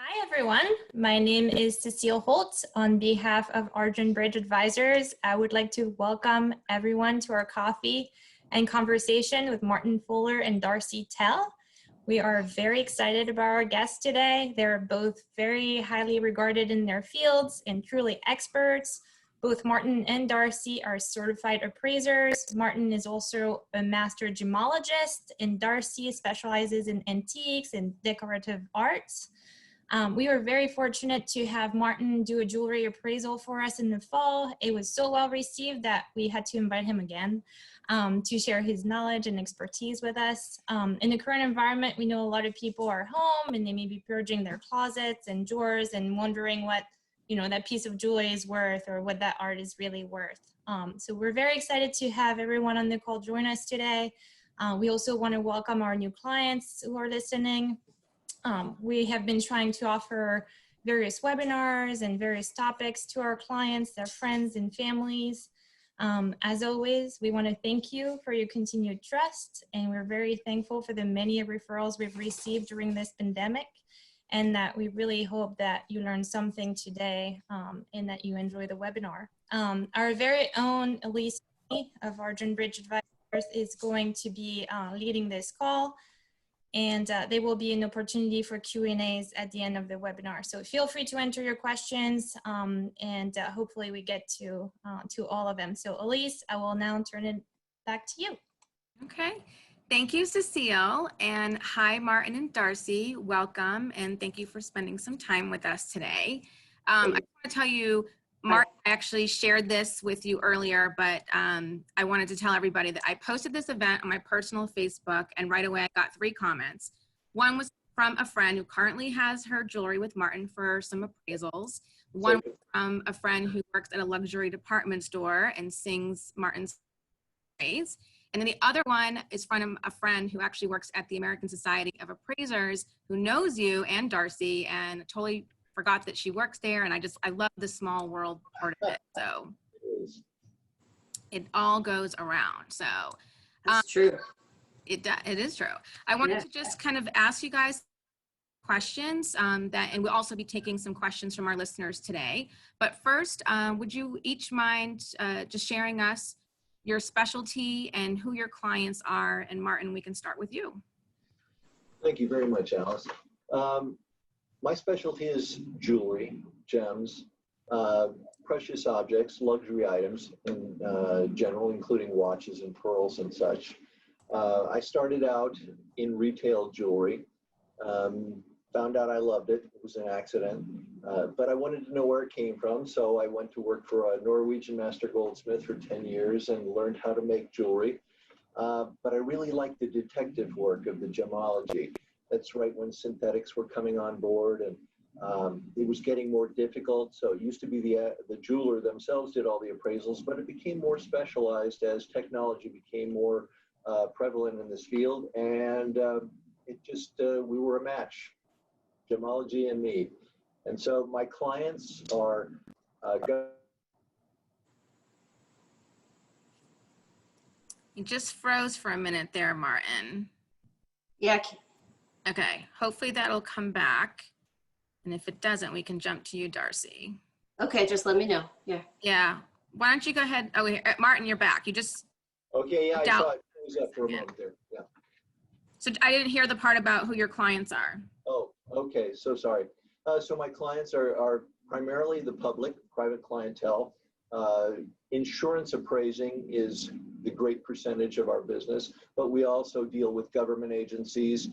Hi, everyone. My name is Cecile Holt. On behalf of Argent Bridge Advisors, I would like to welcome everyone to our coffee and conversation with Martin Fuller and Darcy Tell. We are very excited about our guests today. They're both very highly regarded in their fields and truly experts. Both Martin and Darcy are certified appraisers. Martin is also a master gemologist, and Darcy specializes in antiques and decorative arts. We were very fortunate to have Martin do a jewelry appraisal for us in the fall. It was so well received that we had to invite him again to share his knowledge and expertise with us. In the current environment, we know a lot of people are home and they may be purging their closets and drawers and wondering what that piece of jewelry is worth or what that art is really worth. So we're very excited to have everyone on the call join us today. We also want to welcome our new clients who are listening. We have been trying to offer various webinars and various topics to our clients, their friends and families. As always, we want to thank you for your continued trust, and we're very thankful for the many referrals we've received during this pandemic, and that we really hope that you learned something today and that you enjoy the webinar. Our very own Elise of Argent Bridge Advisors is going to be leading this call. And there will be an opportunity for Q&As at the end of the webinar. So feel free to enter your questions and hopefully we get to all of them. So Elise, I will now turn it back to you. Okay, thank you, Cecile. And hi, Martin and Darcy, welcome. And thank you for spending some time with us today. I want to tell you, Martin actually shared this with you earlier, but I wanted to tell everybody that I posted this event on my personal Facebook, and right away I got 3 comments. One was from a friend who currently has her jewelry with Martin for some appraisals. One was from a friend who works at a luxury department store and sings Martin's praise. And then the other one is from a friend who actually works at the American Society of Appraisers, who knows you and Darcy, and totally forgot that she works there, and I love the small world part of it. So it all goes around. So that's true. It is true. I wanted to just kind of ask you guys questions and we'll also be taking some questions from our listeners today. But first, would you each mind just sharing us your specialty and who your clients are? And Martin, we can start with you. Thank you very much, Alice. My specialty is jewelry, gems, precious objects, luxury items in general, including watches and pearls and such. I started out in retail jewelry, found out I loved it. It was an accident, but I wanted to know where it came from. So I went to work for a Norwegian master goldsmith for 10 years and learned how to make jewelry. But I really liked the detective work of the gemology. That's right when synthetics were coming on board, and it was getting more difficult. So it used to be the jeweler themselves did all the appraisals, but it became more specialized as technology became more prevalent in this field. And it just, we were a match, gemology and me. And so my clients are You just froze for a minute there, Martin. Yeah. Okay, hopefully that'll come back. And if it doesn't, we can jump to you, Darcy. Okay, just let me know. Yeah. Yeah. Why don't you go ahead? Oh, wait, Martin, you're back. You just. okay. Yeah, I saw it froze up for a moment there. Yeah. So I didn't hear the part about who your clients are. Oh, okay. So sorry. So my clients are primarily the public, private clientele. Insurance appraising is the great percentage of our business, but we also deal with government agencies,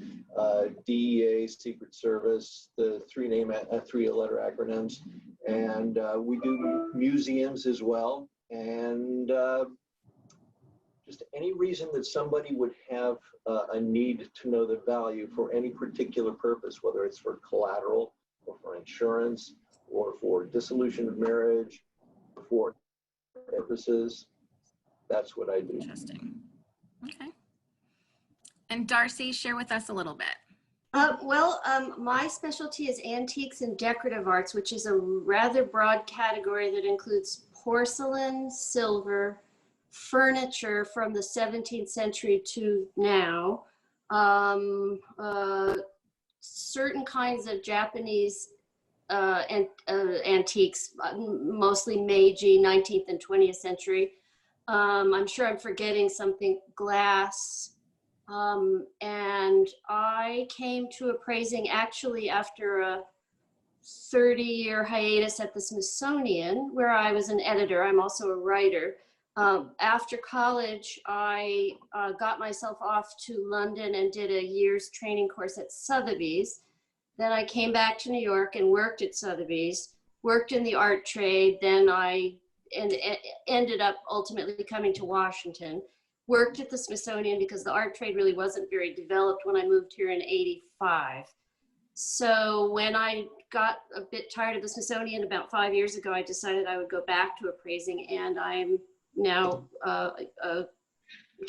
DEA, Secret Service, the three-letter acronyms, and we do museums as well. And just any reason that somebody would have a need to know the value for any particular purpose, whether it's for collateral or for insurance or for dissolution of marriage, for purposes, that's what I do. Interesting. Okay. And Darcy, share with us a little bit. My specialty is antiques and decorative arts, which is a rather broad category that includes porcelain, silver, furniture from the 17th century to now, certain kinds of Japanese antiques, mostly Meiji, 19th and 20th century. I'm sure I'm forgetting something, glass. And I came to appraising actually after a 30-year hiatus at the Smithsonian, where I was an editor. I'm also a writer. After college, I got myself off to London and did a year's training course at Sotheby's. Then I came back to New York and worked at Sotheby's, worked in the art trade. Then I ended up ultimately coming to Washington, worked at the Smithsonian because the art trade really wasn't very developed when I moved here in '85. So when I got a bit tired of the Smithsonian about 5 years ago, I decided I would go back to appraising, and I'm now a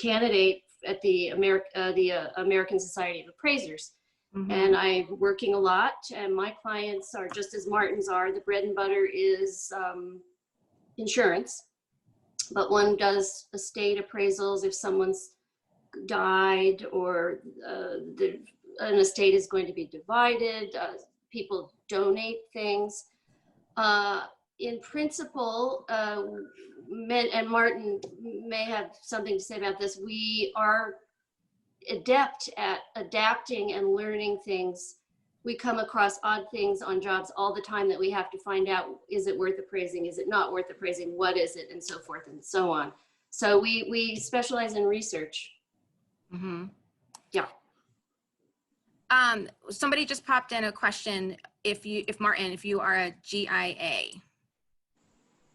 candidate at the American Society of Appraisers. Mhm. And I'm working a lot, and my clients are just as Martin's are. The bread and butter is insurance, but one does estate appraisals if someone's died or an estate is going to be divided. People donate things. In principle, and Martin may have something to say about this, we are adept at adapting and learning things. We come across odd things on jobs all the time that we have to find out, is it worth appraising? Is it not worth appraising? What is it? And so forth and so on. So we specialize in research. Mm-hmm. Yeah. Somebody just popped in a question. If Martin, if you are a GIA.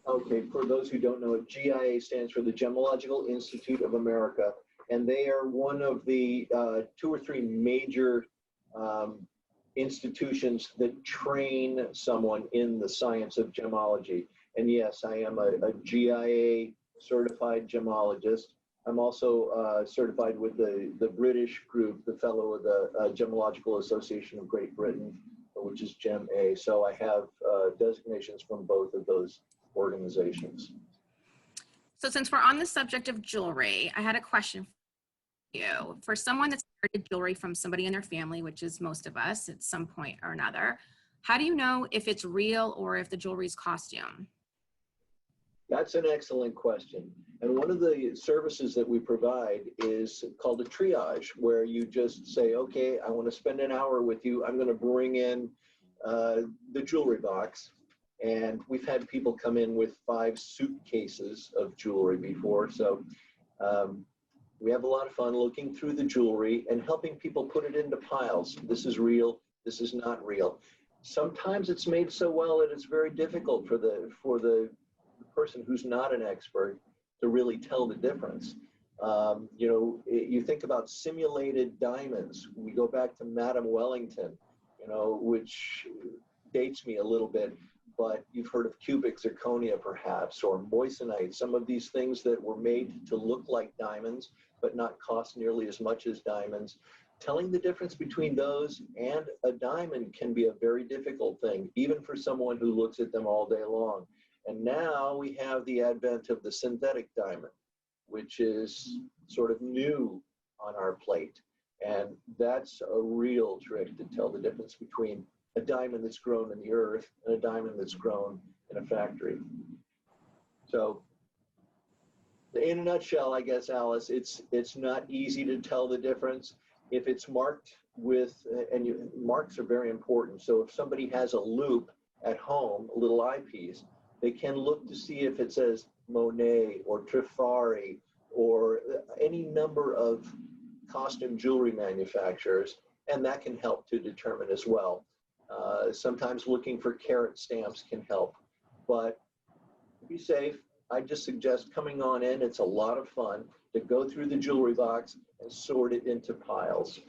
Okay, for those who don't know it, GIA stands for the Gemological Institute of America, and they are one of the 2 or 3 major institutions that train someone in the science of gemology. And yes, I am a GIA certified gemologist. I'm also certified with the British group, the fellow of the Gemological Association of Great Britain, which is GEM-A. So I have designations from both of those organizations. So since we're on the subject of jewelry, I had a question for you. For someone that's inherited jewelry from somebody in their family, which is most of us at some point or another, how do you know if it's real or if the jewelry is costume? That's an excellent question. And one of the services that we provide is called a triage, where you just say, okay, I want to spend an hour with you. I'm going to bring in the jewelry box. And we've had people come in with 5 suitcases of jewelry before. So we have a lot of fun looking through the jewelry and helping people put it into piles. This is real. This is not real. Sometimes it's made so well that it's very difficult for the person who's not an expert to really tell the difference. You know, you think about simulated diamonds. We go back to Madame Wellington, you know, which dates me a little bit, but you've heard of cubic zirconia perhaps, or moissanite, some of these things that were made to look like diamonds, but not cost nearly as much as diamonds. Telling the difference between those and a diamond can be a very difficult thing, even for someone who looks at them all day long. And now we have the advent of the synthetic diamond, which is sort of new on our plate. And that's a real trick to tell the difference between a diamond that's grown in the earth and a diamond that's grown in a factory. So in a nutshell, I guess, Alice, it's not easy to tell the difference. If it's marked with, marks are very important. So if somebody has a loop at home, a little eyepiece, they can look to see if it says Monet or Trifari or any number of costume jewelry manufacturers, and that can help to determine as well. Sometimes looking for carat stamps can help, but to be safe, I just suggest coming on in. It's a lot of fun to go through the jewelry box and sort it into piles.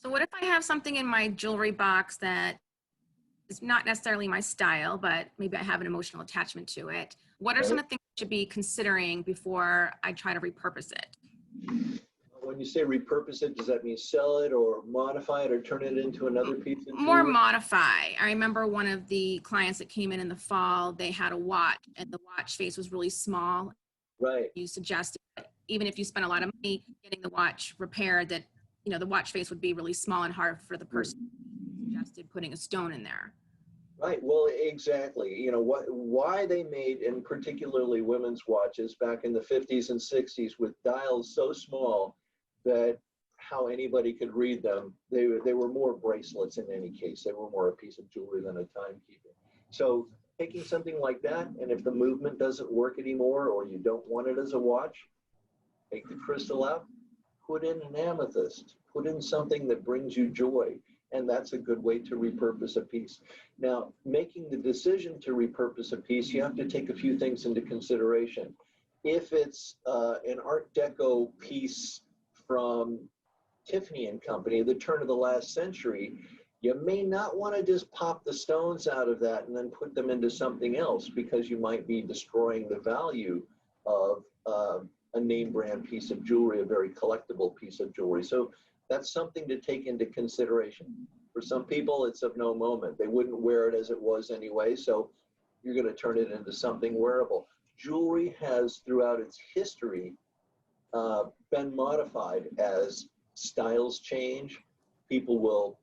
So what if I have something in my jewelry box that is not necessarily my style, but maybe I have an emotional attachment to it? What are some of the things I should be considering before I try to repurpose it? When you say repurpose it, does that mean sell it or modify it or turn it into another piece of jewelry? More modify. I remember one of the clients that came in the fall, they had a watch and the watch face was really small. Right. You suggested that even if you spend a lot of money getting the watch repaired, that you know, the watch face would be really small and hard for the person who suggested putting a stone in there. Right. Well, exactly. You know, why they made, and particularly women's watches back in the 50s and 60s with dials so small that how anybody could read them. They were more bracelets in any case. They were more a piece of jewelry than a timekeeper. So taking something like that, and if the movement doesn't work anymore or you don't want it as a watch, take the crystal out, put in an amethyst, put in something that brings you joy. And that's a good way to repurpose a piece. Now, making the decision to repurpose a piece, you have to take a few things into consideration. If it's an Art Deco piece from Tiffany and Company, the turn of the last century, you may not want to just pop the stones out of that and then put them into something else, because you might be destroying the value of a name brand piece of jewelry, a very collectible piece of jewelry. So that's something to take into consideration. For some people, it's of no moment. They wouldn't wear it as it was anyway, so you're going to turn it into something wearable. Jewelry has, throughout its history, been modified as styles change. People will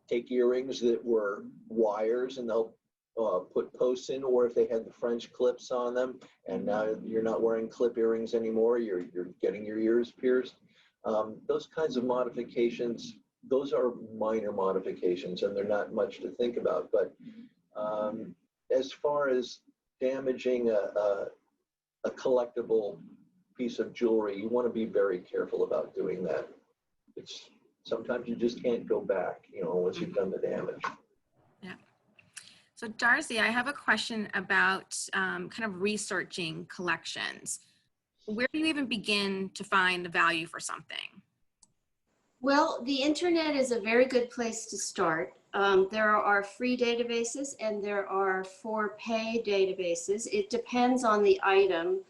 take earrings that were wires and they'll put posts in, or if they had the French clips on them, and now you're not wearing clip earrings anymore, you're getting your ears pierced. Those kinds of modifications, those are minor modifications and they're not much to think about. But as far as damaging a collectible piece of jewelry, you want to be very careful about doing that. Sometimes you just can't go back, you know, once you've done the damage. Yeah. So Darcy, I have a question about kind of researching collections. Where do you even begin to find the value for something? Well, the internet is a very good place to start. There are free databases and there are for pay databases. It depends on the item.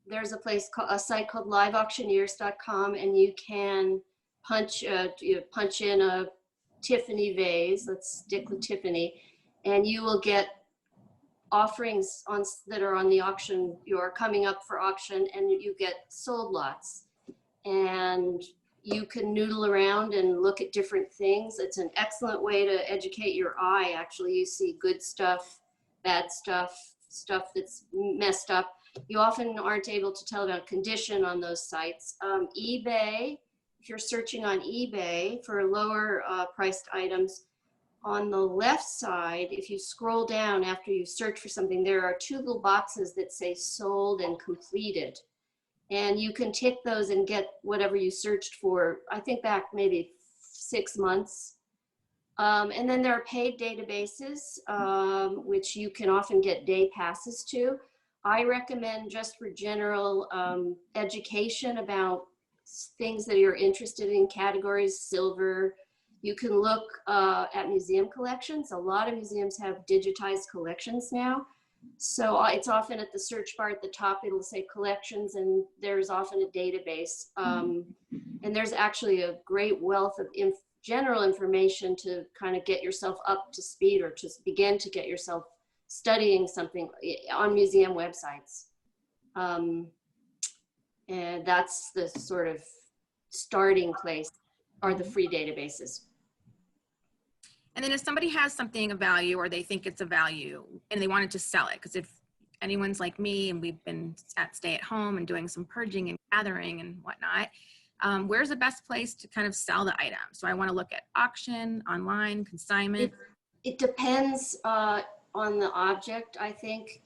There's a site called liveauctioneers.com, and you can punch in a Tiffany vase. Let's stick with Tiffany, and you will get offerings that are on the auction. You're coming up for auction, and you get sold lots, and you can noodle around and look at different things. It's an excellent way to educate your eye. Actually, you see good stuff, bad stuff, stuff that's messed up. You often aren't able to tell about condition on those sites. eBay, if you're searching on eBay for lower priced items, on the left side, if you scroll down after you search for something, there are two little boxes that say sold and completed. And you can tick those and get whatever you searched for, I think back maybe 6 months. And then there are paid databases, which you can often get day passes to. I recommend, just for general education about things that you're interested in, categories, silver. You can look at museum collections. A lot of museums have digitized collections now. So it's often at the search bar at the top, it'll say collections, and there's often a database. And there's actually a great wealth of general information to kind of get yourself up to speed, or to begin to get yourself studying something on museum websites. And that's the sort of starting place, are the free databases. And then if somebody has something of value, or they think it's a value and they wanted to sell it, because if anyone's like me and we've been at stay at home and doing some purging and gathering and whatnot, where's the best place to kind of sell the item? So I want to look at auction, online, consignment. It depends on the object. I think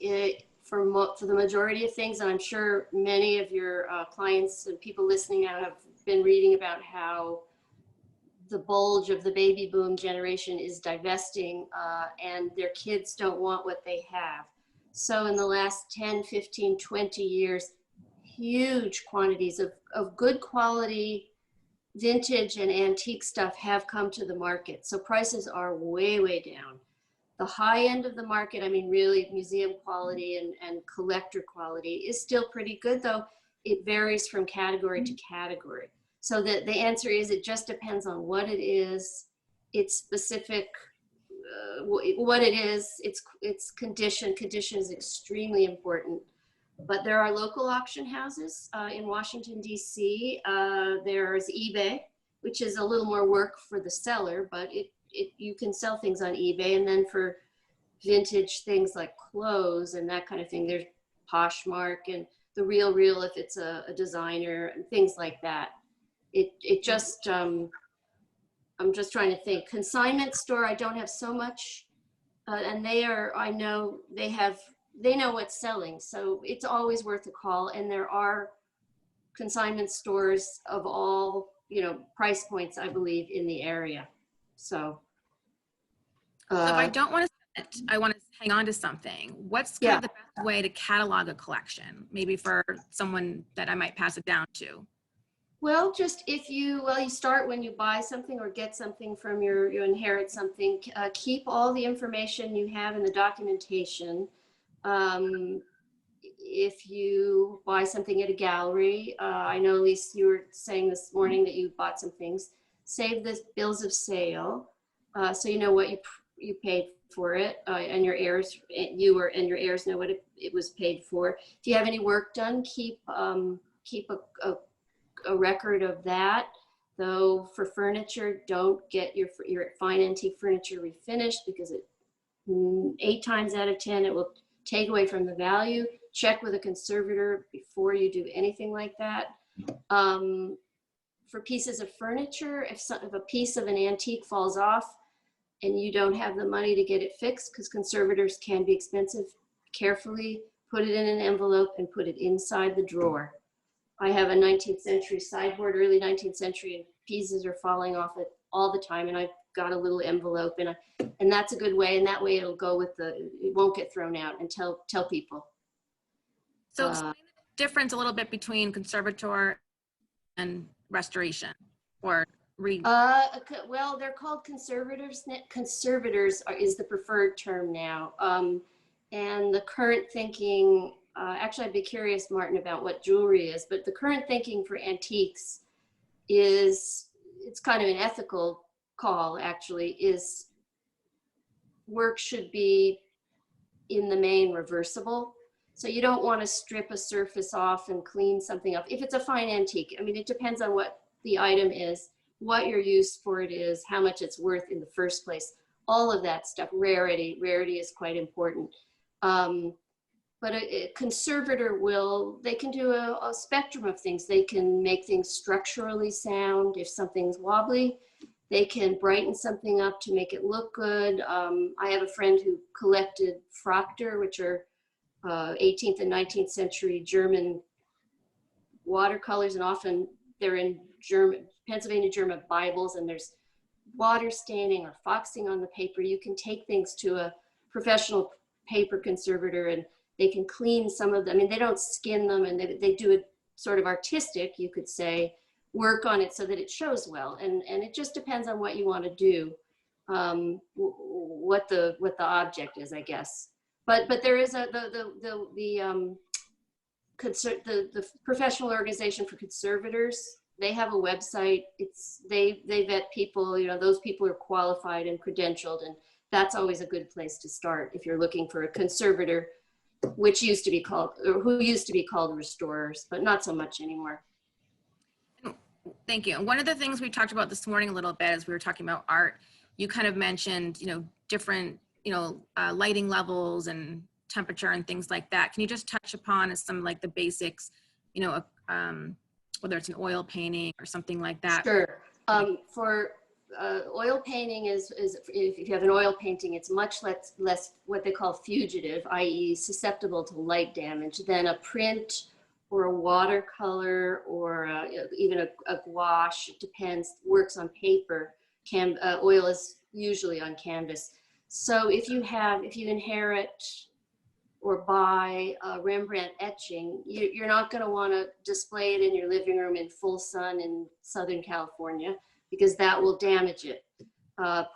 for the majority of things, and I'm sure many of your clients and people listening out have been reading about how the bulge of the baby boom generation is divesting, and their kids don't want what they have. So in the last 10, 15, 20 years, huge quantities of good quality vintage and antique stuff have come to the market. So prices are way, way down. The high end of the market, I mean, really museum quality and collector quality, is still pretty good, though it varies from category to category. So the answer is, it just depends on what it is, its specific, what it is, its condition. Condition is extremely important. But there are local auction houses in Washington, D.C. There's eBay, which is a little more work for the seller, but you can sell things on eBay. And then for vintage things like clothes and that kind of thing, there's Poshmark and The Real Real if it's a designer and things like that. It just, I'm just trying to think. Consignment store, I don't have so much. And I know they know what's selling. So it's always worth a call. And there are consignment stores of all, price points, I believe, in the area. So. So if I don't want to sell it, I want to hang on to something. What's kind of the best way to catalog a collection? Maybe for someone that I might pass it down to. Well, just you start when you buy something or get something from you inherit something, keep all the information you have in the documentation. If you buy something at a gallery, I know, Lisa, you were saying this morning that you bought some things, save the bills of sale, so you know what you paid for it, and your heirs, your heirs know what it was paid for. If you have any work done, keep a record of that. Though for furniture, don't get your fine antique furniture refinished, because 8 times out of 10 it will take away from the value. Check with a conservator before you do anything like that. For pieces of furniture, if a piece of an antique falls off and you don't have the money to get it fixed, because conservators can be expensive, carefully put it in an envelope and put it inside the drawer. I have a 19th century sideboard, early 19th century, and pieces are falling off it all the time. And I've got a little envelope, and that's a good way. And that way it'll go it won't get thrown out, and tell people. So explain the difference a little bit between conservator and restoration, or well, they're called conservators. Conservators is the preferred term now. And the current thinking, actually, I'd be curious, Martin, about what jewelry is, but the current thinking for antiques it's kind of an ethical call, actually, is work should be in the main reversible. So you don't want to strip a surface off and clean something up. If it's a fine antique, I mean, it depends on what the item is, what your use for it is, how much it's worth in the first place, all of that stuff. Rarity is quite important. But a conservator they can do a spectrum of things. They can make things structurally sound. If something's wobbly, they can brighten something up to make it look good. I have a friend who collected Frockter, which are 18th and 19th century German watercolors, and often they're in Pennsylvania German Bibles, and there's water staining or foxing on the paper. You can take things to a professional paper conservator and they can clean some of them. I mean, they don't skin them, and they do it sort of artistic, you could say, work on it so that it shows well. And it just depends on what you want to do, what the object is, I guess. But there is the professional organization for conservators. They have a website. They vet people. Those people are qualified and credentialed, and that's always a good place to start if you're looking for a conservator, who used to be called restorers, but not so much anymore. Thank you. And one of the things we talked about this morning a little bit as we were talking about art, you kind of mentioned, different, lighting levels and temperature and things like that. Can you just touch upon some like the basics, whether it's an oil painting or something like that? Sure. For oil painting is if you have an oil painting, it's much less what they call fugitive, i.e. susceptible to light damage, than a print or a watercolor or even a gouache. It depends, works on paper. Oil is usually on canvas. So if you inherit or buy a Rembrandt etching, you're not going to want to display it in your living room in full sun in Southern California, because that will damage it.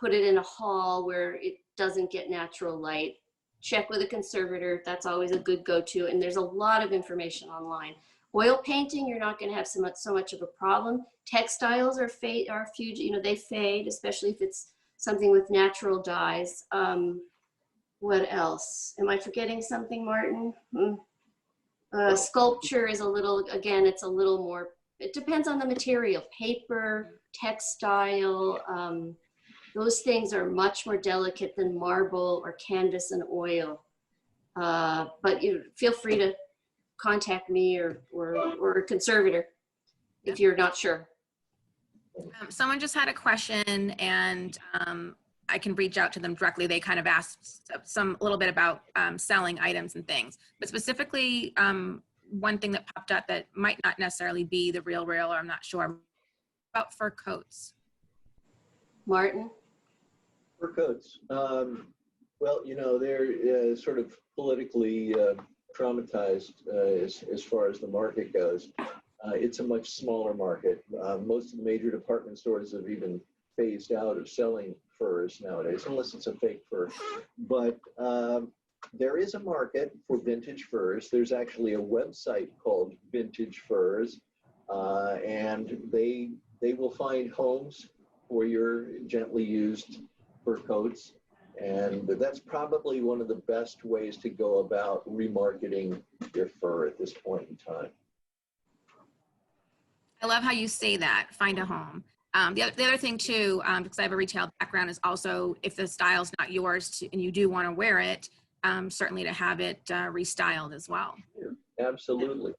Put it in a hall where it doesn't get natural light. Check with a conservator. That's always a good go-to. And there's a lot of information online. Oil painting, you're not going to have so much of a problem. Textiles are fugitive, they fade, especially if it's something with natural dyes. What else? Am I forgetting something, Martin? Sculpture is a little, again, it's a little more, it depends on the material, paper, textile, those things are much more delicate than marble or canvas and oil. But you feel free to contact me or a conservator if you're not sure. Someone just had a question, and I can reach out to them directly. They kind of asked a little bit about selling items and things, but specifically one thing that popped up that might not necessarily be the real, or I'm not sure about fur coats. Martin? Fur coats. Well, you know, they're sort of politically traumatized as far as the market goes. It's a much smaller market. Most of the major department stores have even phased out of selling furs nowadays, unless it's a fake fur. But there is a market for vintage furs. There's actually a website called Vintage Furs, and they will find homes for your gently used fur coats. And that's probably one of the best ways to go about remarketing your fur at this point in time. I love how you say that, find a home. The other thing too, because I have a retail background, is also if the style's not yours and you do want to wear it, certainly to have it restyled as well. Yeah, absolutely.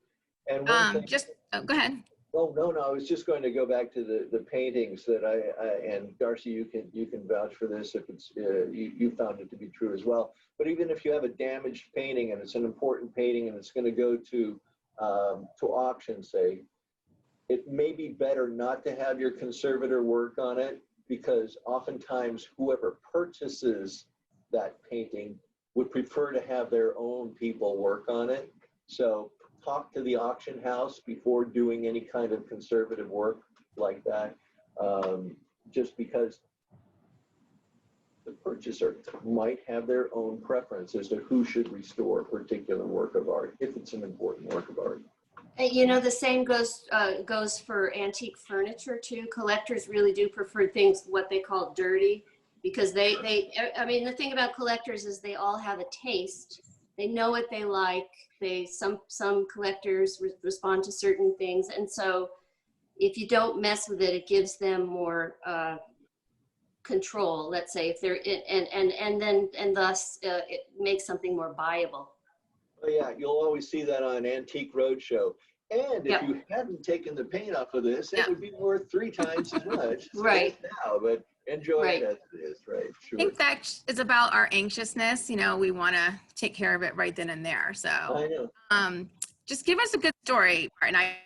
And one thing, go ahead. Oh, no, I was just going to go back to the paintings that I and Darcy, you can vouch for this if it's you found it to be true as well. But even if you have a damaged painting and it's an important painting and it's going to go to auction, say, it may be better not to have your conservator work on it, because oftentimes whoever purchases that painting would prefer to have their own people work on it. So talk to the auction house before doing any kind of conservative work like that, just because the purchaser might have their own preference as to who should restore a particular work of art, if it's an important work of art. You know, the same goes for antique furniture too. Collectors really do prefer things, what they call dirty, because I mean, the thing about collectors is they all have a taste. They know what they like. Some collectors respond to certain things, and so if you don't mess with it, it gives them more control. Let's say if they're and thus it makes something more viable. Oh yeah, you'll always see that on Antique Roadshow. And if Yep. you hadn't taken the paint off of this, Yep. it would be worth 3 times as much as Right. it is now. But enjoy Right. it as it is, right? Sure. I think that is about our anxiousness. You know, we want to take care of it right then and there. So I know. just give us a good story, Martin. I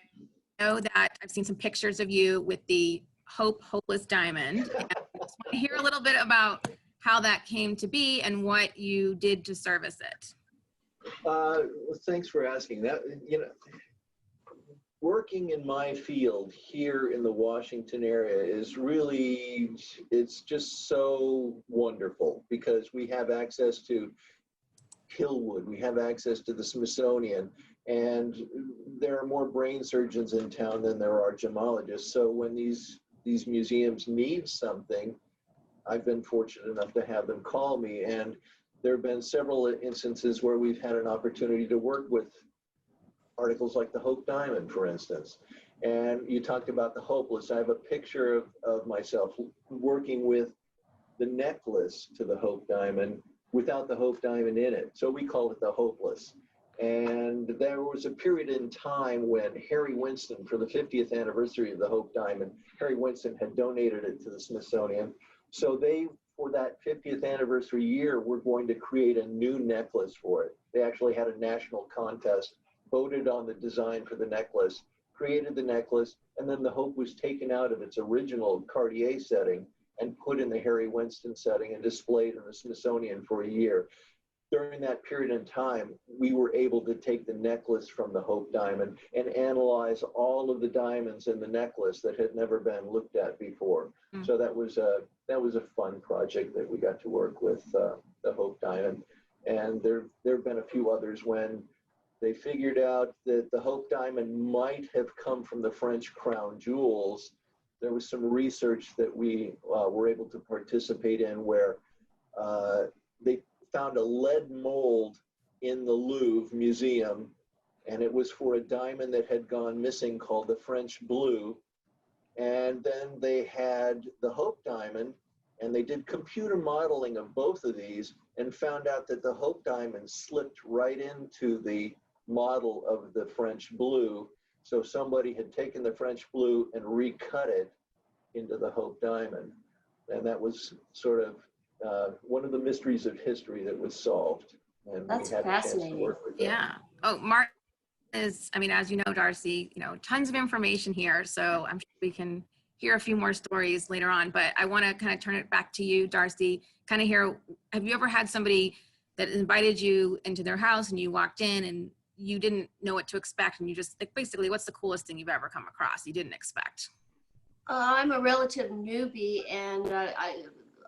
know that I've seen some pictures of you with the Hopeless Diamond. And I just want to hear a little bit about how that came to be and what you did to service it. Well, thanks for asking that. You know, working in my field here in the Washington area is really, it's just so wonderful because we have access to Hillwood, we have access to the Smithsonian, and there are more brain surgeons in town than there are gemologists. So when these museums need something, I've been fortunate enough to have them call me, and there have been several instances where we've had an opportunity to work with articles like the Hope Diamond, for instance. And you talked about the Hopeless. I have a picture of myself working with the necklace to the Hope Diamond without the Hope Diamond in it. So we call it the Hopeless. And there was a period in time when Harry Winston, for the 50th anniversary of the Hope Diamond, Harry Winston had donated it to the Smithsonian. So they, for that 50th anniversary year, were going to create a new necklace for it. They actually had a national contest, voted on the design for the necklace, created the necklace, and then the Hope was taken out of its original Cartier setting and put in the Harry Winston setting and displayed in the Smithsonian for a year. During that period in time, we were able to take the necklace from the Hope Diamond and analyze all of the diamonds in the necklace that had never been looked at before. Mm. So that was a fun project that we got to work with the Hope Diamond. And there have been a few others when they figured out that the Hope Diamond might have come from the French crown jewels. There was some research that we were able to participate in where they found a lead mold in the Louvre Museum, and it was for a diamond that had gone missing called the French Blue. And then they had the Hope diamond, and they did computer modeling of both of these and found out that the Hope diamond slipped right into the model of the French Blue. So somebody had taken the French Blue and recut it into the Hope diamond. And that was sort of one of the mysteries of history that was solved. And That's we had a chance to fascinating. work with them. Yeah. Oh, Mark is, I mean, as you know, Darcy, you know, tons of information here. So I'm sure we can hear a few more stories later on, but I want to kind of turn it back to you, Darcy, kind of hear, have you ever had somebody that invited you into their house and you walked in and you didn't know what to expect and you just, like, basically, what's the coolest thing you've ever come across you didn't expect? I'm a relative newbie, and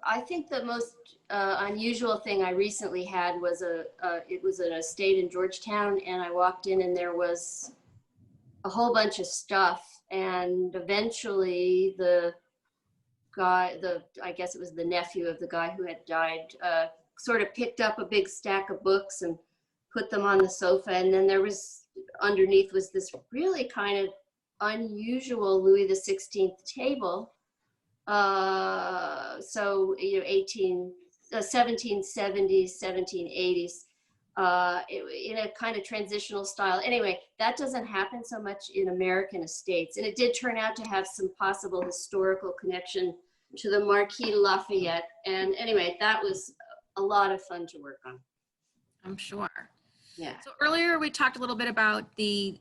I think the most unusual thing I recently had was it was an estate in Georgetown, and I walked in and there was a whole bunch of stuff, and eventually the guy, I guess it was the nephew of the guy who had died, sort of picked up a big stack of books and put them on the sofa, and then there was, underneath was this really kind of unusual Louis XVI table. So, you know, 1770s, 1780s, in a kind of transitional style. Anyway, that doesn't happen so much in American estates. And it did turn out to have some possible historical connection to the Marquis de Lafayette. And anyway, that was a lot of fun to work on. I'm sure. Yeah. So earlier we talked a little bit about the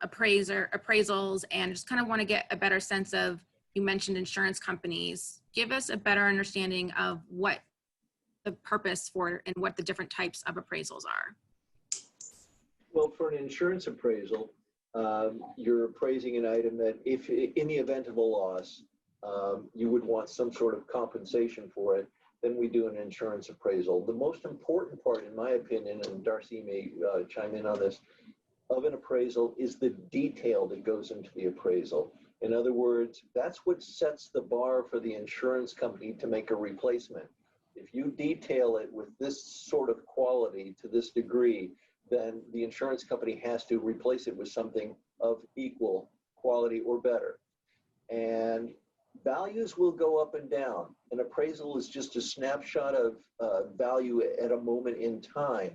appraisals, and just kind of want to get a better sense of, you mentioned insurance companies. Give us a better understanding of what the purpose for and what the different types of appraisals are. Well, for an insurance appraisal, you're appraising an item that, if in the event of a loss, you would want some sort of compensation for it. Then we do an insurance appraisal. The most important part, in my opinion, and Darcy may chime in on this, of an appraisal is the detail that goes into the appraisal. In other words, that's what sets the bar for the insurance company to make a replacement. If you detail it with this sort of quality to this degree, then the insurance company has to replace it with something of equal quality or better. And values will go up and down. An appraisal is just a snapshot of value at a moment in time.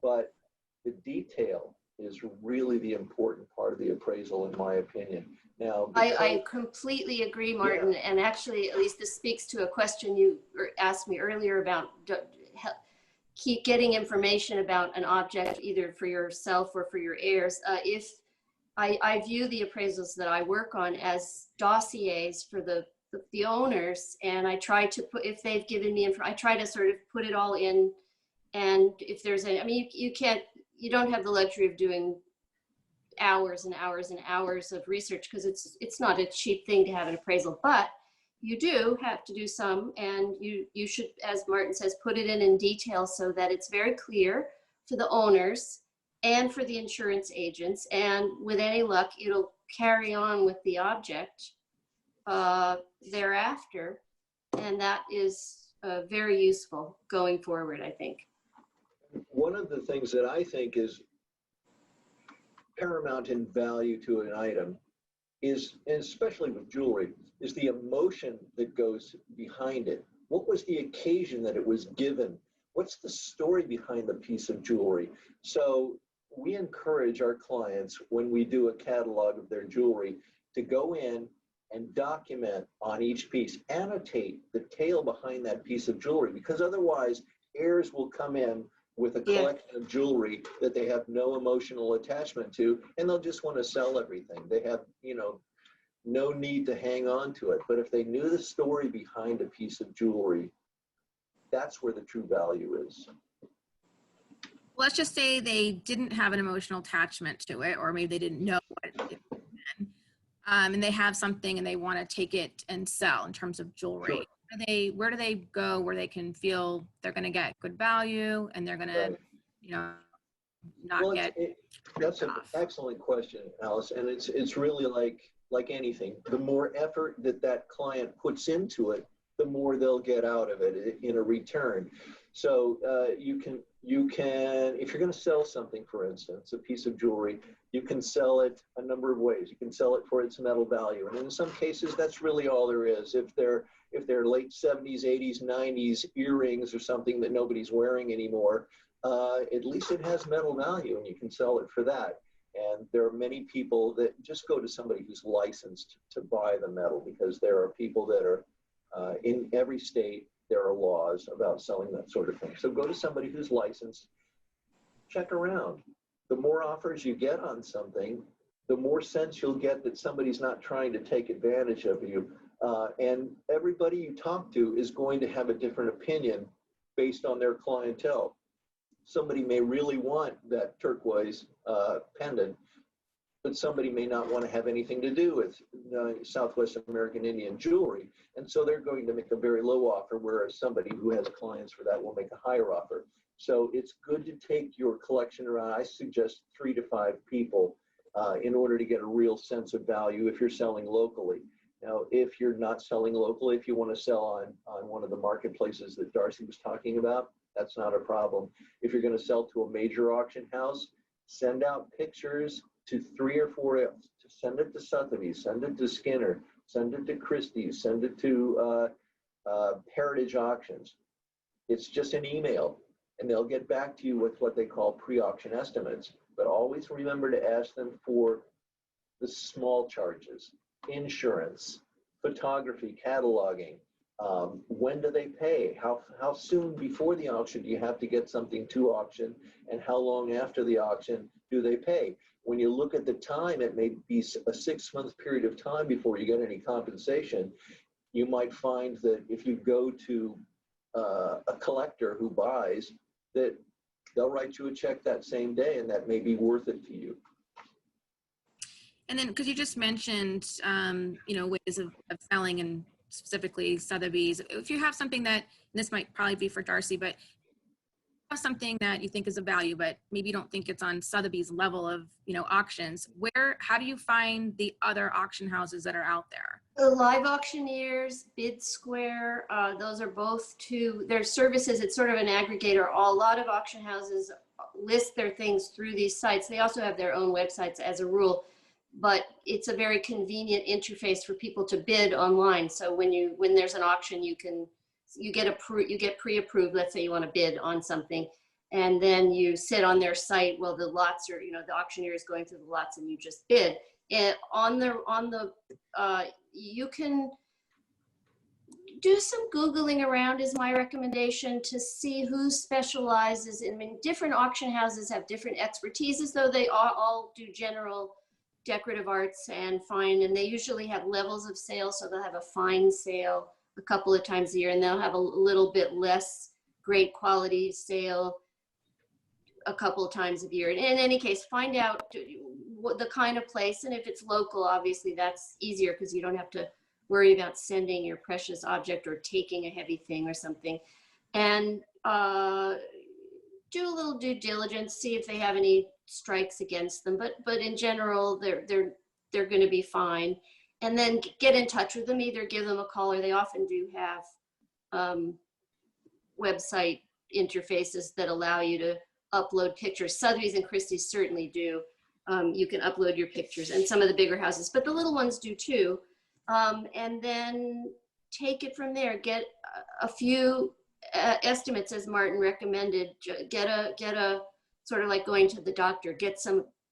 But the detail is really the important part of the appraisal, in my opinion. Now, I completely agree, Martin. Yeah. And actually, at least this speaks to a question you asked me earlier about keep getting information about an object, either for yourself or for your heirs. If I view the appraisals that I work on as dossiers for the owners, and I try to put, if they've given me info, I try to sort of put it all in. And if there's any, I mean, you don't have the luxury of doing hours and hours and hours of research, because it's not a cheap thing to have an appraisal, but you do have to do some, and you should, as Martin says, put it in detail so that it's very clear for the owners and for the insurance agents, and with any luck, it'll carry on with the object thereafter, and that is very useful going forward, I think. One of the things that I think is paramount in value to an item is, and especially with jewelry, is the emotion that goes behind it. What was the occasion that it was given? What's the story behind the piece of jewelry? So we encourage our clients, when we do a catalog of their jewelry, to go in and document on each piece, annotate the tale behind that piece of jewelry, because otherwise heirs will come in with a collection of jewelry that they have no emotional attachment to, and they'll just want to sell everything. They have, you know, no need to hang on to it. But if they knew the story behind a piece of jewelry, that's where the true value is. Let's just say they didn't have an emotional attachment to it, or maybe they didn't know what it was, and they have something and they want to take it and sell in terms of jewelry. Sure. Where do they go where they can feel they're going to get good value and they're going to, you know, not get. That's an excellent question, Alice, and it's really like anything. The more effort that client puts into it, the more they'll get out of it in a return. So you can You can, if you're going to sell something, for instance, a piece of jewelry, you can sell it a number of ways. You can sell it for its metal value. And in some cases, that's really all there is. If they're late 70s, 80s, 90s earrings or something that nobody's wearing anymore, at least it has metal value and you can sell it for that. And there are many people that just go to somebody who's licensed to buy the metal, because there are people that are in every state, there are laws about selling that sort of thing. So go to somebody who's licensed, check around. The more offers you get on something, the more sense you'll get that somebody's not trying to take advantage of you. And everybody you talk to is going to have a different opinion based on their clientele. Somebody may really want that turquoise pendant, but somebody may not want to have anything to do with Southwest American Indian jewelry. And so they're going to make a very low offer, whereas somebody who has clients for that will make a higher offer. So it's good to take your collection around. I suggest 3 to 5 people in order to get a real sense of value if you're selling locally. Now, if you're not selling locally, if you want to sell on one of the marketplaces that Darcy was talking about, that's not a problem. If you're going to sell to a major auction house, send out pictures to 3 or 4 else. Send it to Sotheby's, send it to Skinner, send it to Christie's, send it to Heritage Auctions. It's just an email, and they'll get back to you with what they call pre-auction estimates. But always remember to ask them for the small charges, insurance, photography, cataloging. When do they pay? How soon before the auction do you have to get something to auction, and how long after the auction do they pay? When you look at the time, it may be a 6-month period of time before you get any compensation. You might find that if you go to a collector who buys, that they'll write you a check that same day, and that may be worth it to you. And then, because you just mentioned, ways of selling, and specifically Sotheby's, if you have something that, and this might probably be for Darcy, but have something that you think is of value, but maybe you don't think it's on Sotheby's level of, auctions, how do you find the other auction houses that are out there? The live auctioneers, Bid Square, those are both their services. It's sort of an aggregator. A lot of auction houses list their things through these sites. They also have their own websites as a rule, but it's a very convenient interface for people to bid online. So when there's an auction, you get pre-approved. Let's say you want to bid on something, and then you sit on their site while the lots are, the auctioneer is going through the lots, and you just bid. And you can do some Googling around is my recommendation to see who specializes in, different auction houses have different expertises, though they all do general decorative arts and fine, and they usually have levels of sale. So they'll have a fine sale a couple of times a year, and they'll have a little bit less great quality sale a couple of times a year. And in any case, find out what the kind of place, and if it's local, obviously that's easier because you don't have to worry about sending your precious object or taking a heavy thing or something. And do a little due diligence, see if they have any strikes against them. But in general, they're going to be fine. And then get in touch with them, either give them a call, or they often do have website interfaces that allow you to upload pictures. Sotheby's and Christie's certainly do. You can upload your pictures, and some of the bigger houses, but the little ones do too. And then take it from there. Get a few estimates, as Martin recommended. Get a sort of like going to the doctor. Get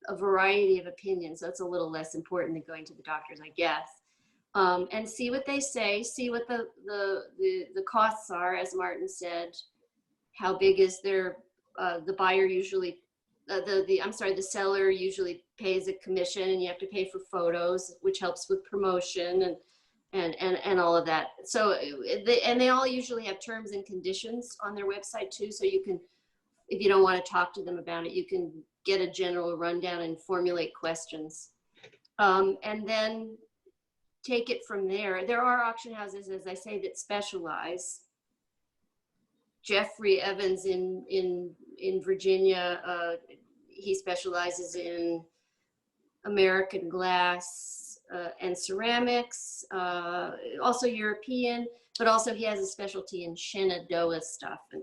a variety of opinions. That's a little less important than going to the doctors, I guess. And see what they say. See what the costs are, as Martin said. How big is their the buyer usually? The seller usually pays a commission, and you have to pay for photos, which helps with promotion and all of that. So they all usually have terms and conditions on their website too. So you can, if you don't want to talk to them about it, you can get a general rundown and formulate questions. And then take it from there. There are auction houses, as I say, that specialize. Jeffrey Evans in Virginia, he specializes in American glass and ceramics, also European, but also he has a specialty in Shenandoah stuff, and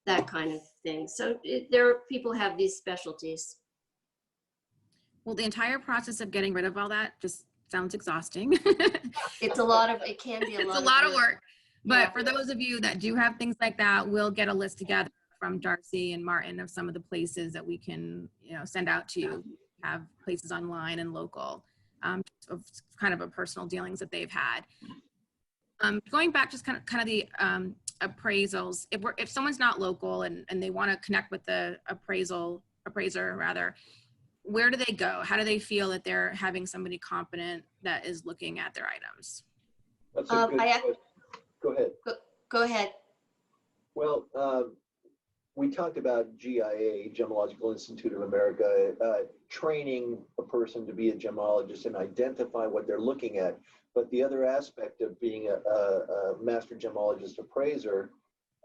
that kind of thing. So people have these specialties. Well, the entire process of getting rid of all that just sounds exhausting. It can be a It's lot a lot of work. work. But Yeah. for those of you that do have things like that, we'll get a list together from Darcy and Martin of some of the places that we can, send out to you. Have places online and local, of kind of a personal dealings that they've had. Going back, just kind of the appraisals. If someone's not local and they want to connect with the appraiser rather, where do they go? How do they feel that they're having somebody competent that is looking at their items? That's a good question. Go ahead. Go ahead. Well, we talked about GIA, Gemological Institute of America, training a person to be a gemologist and identify what they're looking at. But the other aspect of being a master gemologist appraiser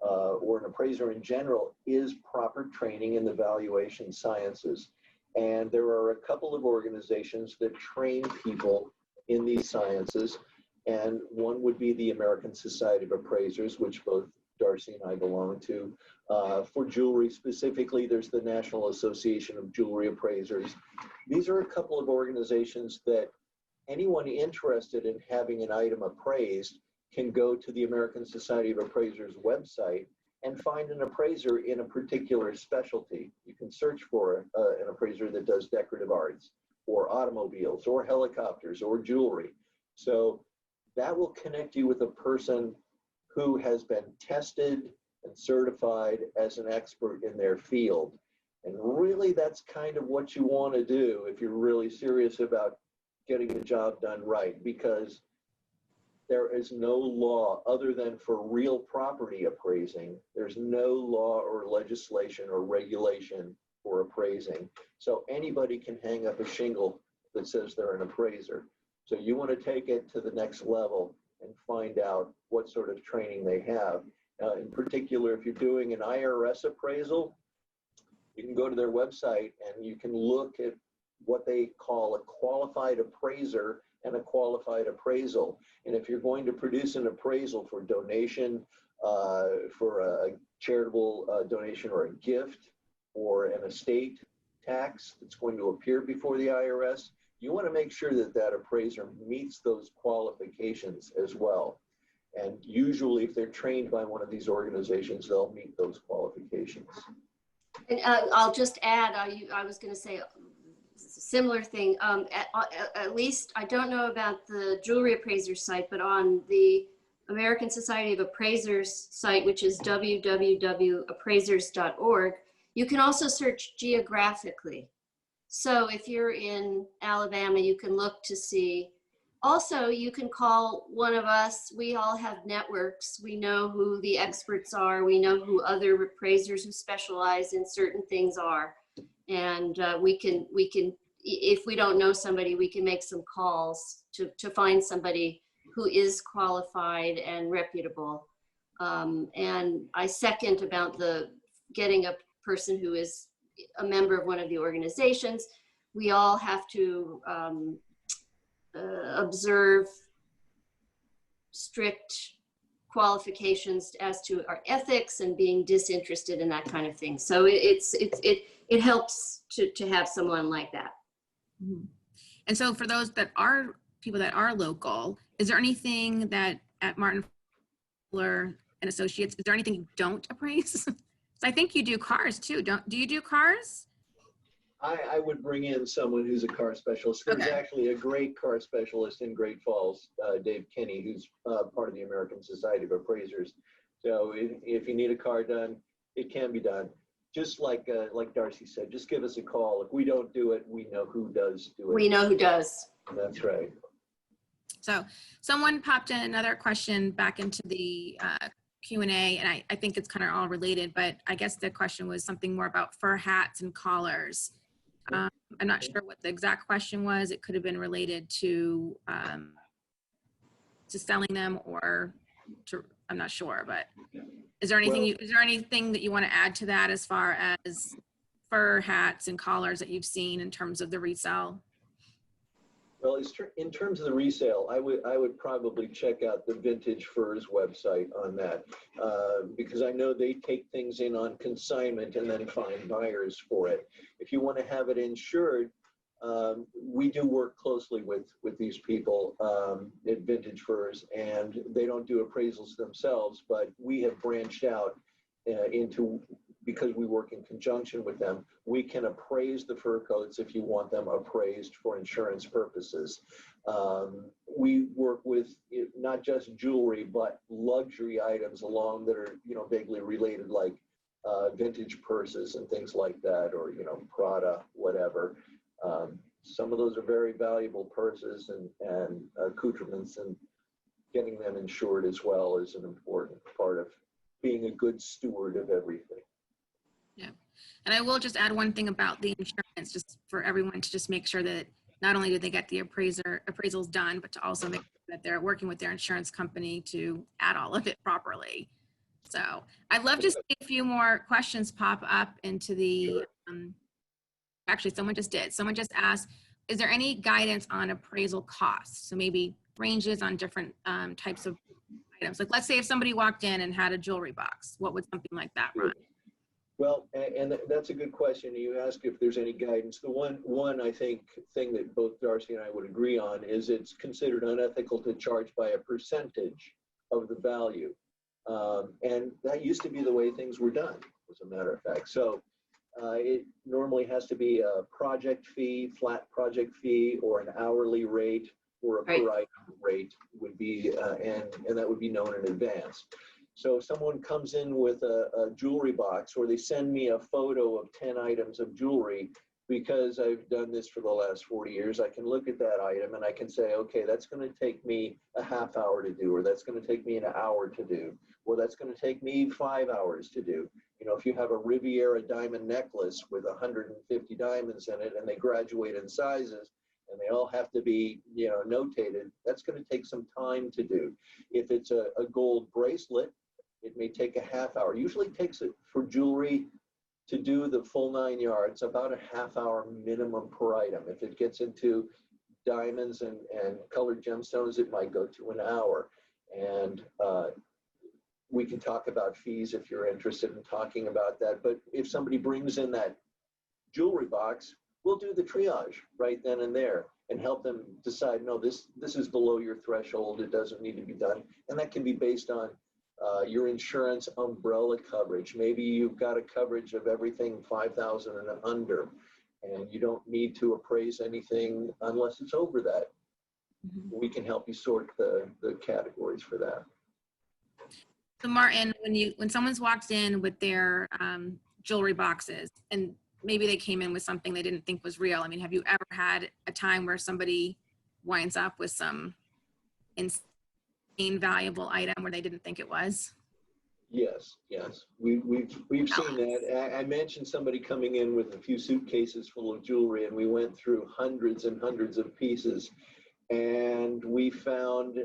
or an appraiser in general is proper training in the valuation sciences. And there are a couple of organizations that train people in these sciences. And one would be the American Society of Appraisers, which both Darcy and I belong to. For jewelry specifically, there's the National Association of Jewelry Appraisers. These are a couple of organizations that anyone interested in having an item appraised can go to the American Society of Appraisers website and find an appraiser in a particular specialty. You can search for an appraiser that does decorative arts or automobiles or helicopters or jewelry. So that will connect you with a person who has been tested and certified as an expert in their field. And really, that's kind of what you want to do if you're really serious about getting the job done right, because there is no law other than for real property appraising. There's no law or legislation or regulation for appraising. So anybody can hang up a shingle that says they're an appraiser. So you want to take it to the next level and find out what sort of training they have. In particular, if you're doing an IRS appraisal, you can go to their website and you can look at what they call a qualified appraiser and a qualified appraisal. And if you're going to produce an appraisal for donation, for a charitable donation or a gift or an estate tax that's going to appear before the IRS, you want to make sure that that appraiser meets those qualifications as well. And usually if they're trained by one of these organizations, they'll meet those qualifications. And I'll just add, I was going to say a similar thing. At least, I don't know about the jewelry appraiser site, but on the American Society of Appraisers site, which is www.appraisers.org, you can also search geographically. So if you're in Alabama, you can look to see. Also, you can call one of us. We all have networks. We know who the experts are. We know who other appraisers who specialize in certain things are. And we can, if we don't know somebody, we can make some calls to find somebody who is qualified and reputable. And I second about the getting a person who is a member of one of the organizations. We all have to observe strict qualifications as to our ethics and being disinterested in that kind of thing. So it helps to have someone like that. Mm-hmm. And so for those that are people that are local, is there anything that at Martin Fuller and Associates, is there anything you don't appraise? So I think you do cars too. Do you do cars? I would bring in someone who's a car specialist. There's actually a great car specialist in Great Falls, Dave Kinney, who's part of the American Society of Appraisers. So if you need a car done, it can be done. Just like Darcy said, just give us a call. If we don't do it, we know who does do it. We know who does. That's right. So someone popped in another question back into the Q&A, and I think it's kind of all related, but I guess the question was something more about fur hats and collars. I'm not sure what the exact question was. It could have been related to selling them or to, I'm not sure, but is there anything is there anything that you want to add to that as far as fur hats and collars that you've seen in terms of the resale? Well, in terms of the resale, I would probably check out the Vintage Furs website on that, because I know they take things in on consignment and then find buyers for it. If you want to have it insured, we do work closely with these people at Vintage Furs, and they don't do appraisals themselves, but we have branched out into, because we work in conjunction with them, we can appraise the fur coats if you want them appraised for insurance purposes. We work with not just jewelry, but luxury items along that are, vaguely related, like vintage purses and things like that, or, Prada, whatever. Some of those are very valuable purses and accoutrements, and getting them insured as well is an important part of being a good steward of everything. Yeah. And I will just add one thing about the insurance, just for everyone to just make sure that not only do they get the appraisals done, but to also make sure that they're working with their insurance company to add all of it properly. So I'd love to see a few more questions pop up into the, actually someone just did. Someone just asked, is there any guidance on appraisal costs? So maybe ranges on different types of items. Like, let's say if somebody walked in and had a jewelry box, what would something like that run? Well, and that's a good question. You ask if there's any guidance. The one I think thing that both Darcy and I would agree on is it's considered unethical to charge by a percentage of the value. And that used to be the way things were done, as a matter of fact. So it normally has to be a project fee, flat project fee, or an hourly rate, or a per item rate would be, and that would be known in advance. So if someone comes in with a jewelry box, or they send me a photo of 10 items of jewelry, because I've done this for the last 40 years, I can look at that item and I can say, okay, that's going to take me a half hour to do, or that's going to take me an hour to do, or that's going to take me 5 hours to do. If you have a Riviera diamond necklace with 150 diamonds in it, and they graduate in sizes, and they all have to be, notated, that's going to take some time to do. If it's a gold bracelet, it may take a half hour. Usually takes it for jewelry to do the full 9 yards, about a half hour minimum per item. If it gets into diamonds and colored gemstones, it might go to an hour. And we can talk about fees if you're interested in talking about that. But if somebody brings in that jewelry box, we'll do the triage right then and there and help them decide, no, this is below your threshold, it doesn't need to be done. And that can be based on your insurance umbrella coverage. Maybe you've got a coverage of everything 5,000 and under, and you don't need to appraise anything unless it's over that. Mm-hmm. We can help you sort the categories for that. So Martin, when someone's walked in with their jewelry boxes, and maybe they came in with something they didn't think was real. I mean, have you ever had a time where somebody winds up with some insane valuable item where they didn't think it was? Yes. We've seen that. I mentioned somebody coming in with a few suitcases full of jewelry, and we went through hundreds and hundreds of pieces, and we found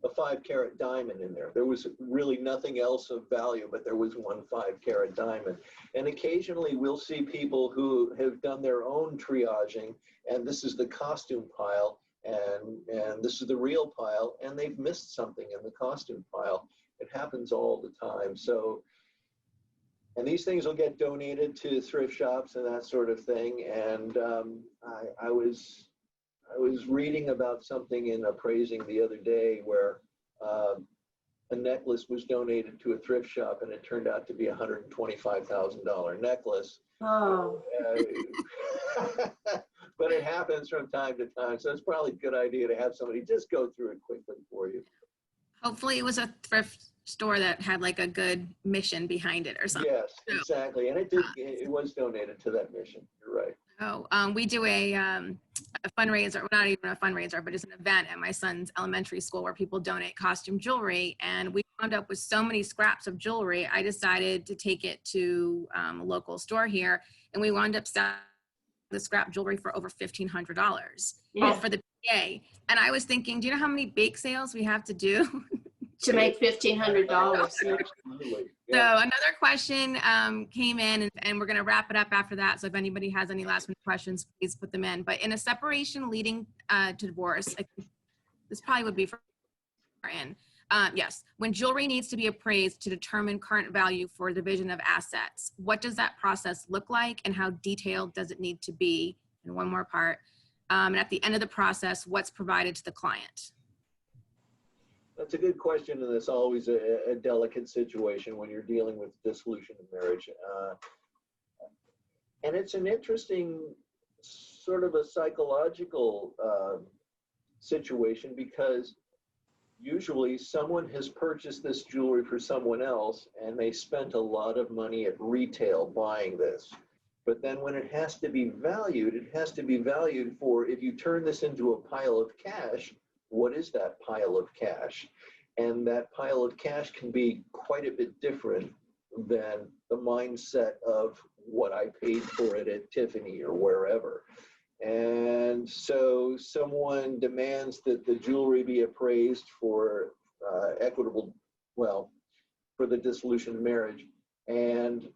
a 5-carat diamond in there. There was really nothing else of value, but there was one 5-carat diamond. And occasionally we'll see people who have done their own triaging, and this is the costume pile, and this is the real pile, and they've missed something in the costume pile. It happens all the time. So, and these things will get donated to thrift shops and that sort of thing. And I was reading about something in Appraising the other day where a necklace was donated to a thrift shop, and it turned out to be a $125,000 necklace. Oh. But it happens from time to time, so it's probably a good idea to have somebody just go through it quickly for you. Hopefully it was a thrift store that had like a good mission behind it or something. Yes, exactly. And it was donated to that mission. You're right. Oh, we do a fundraiser, well, not even a fundraiser, but it's an event at my son's elementary school where people donate costume jewelry. And we wound up with so many scraps of jewelry, I decided to take it to a local store here, and we wound up selling the scrap jewelry for over $1,500 all for the PA. And I was thinking, do you know how many bake sales we have to do to make $1,500. Absolutely. So Yeah. another question came in, and we're going to wrap it up after that. So if anybody has any last minute questions, please put them in. But in a separation leading to divorce, I think this probably would be for in. Yes, when jewelry needs to be appraised to determine current value for division of assets, what does that process look like, and how detailed does it need to be? And one more part. And at the end of the process, what's provided to the client? That's a good question, and it's always a delicate situation when you're dealing with dissolution of marriage. And it's an interesting sort of a psychological situation, because usually someone has purchased this jewelry for someone else and they spent a lot of money at retail buying this. But then when it has to be valued, it has to be valued for, if you turn this into a pile of cash, what is that pile of cash? And that pile of cash can be quite a bit different than the mindset of what I paid for it at Tiffany or wherever. And so someone demands that the jewelry be appraised for equitable, well, for the dissolution of marriage. And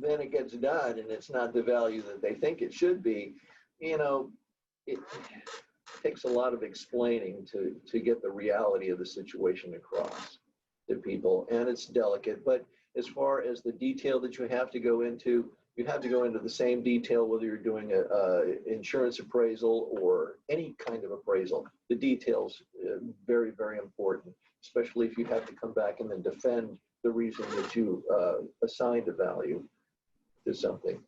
then it gets done and it's not the value that they think it should be. You know, it takes a lot of explaining to get the reality of the situation across to people, and it's delicate. But as far as the detail that you have to go into, you have to go into the same detail whether you're doing a insurance appraisal or any kind of appraisal. The details very, very important, especially if you have to come back and then defend the reason that you assigned a value to something.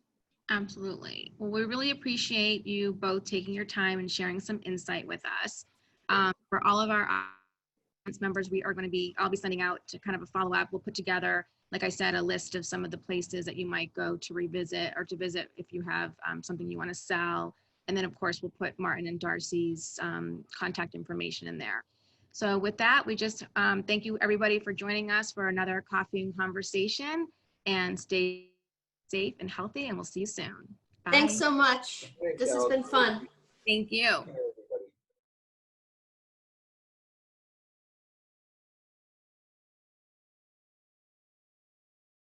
Absolutely. Well, we really appreciate you both taking your time and sharing some insight with us. For all of our audience members, I'll be sending out to kind of a follow-up. We'll put together, like I said, a list of some of the places that you might go to revisit or to visit if you have something you want to sell. And then of course, we'll put Martin and Darcy's contact information in there. So with that, we just thank you everybody for joining us for another coffee and conversation, and stay safe and healthy, and we'll see you soon. Bye. Thanks so much. Thanks, This has Alex. been fun. Thank you.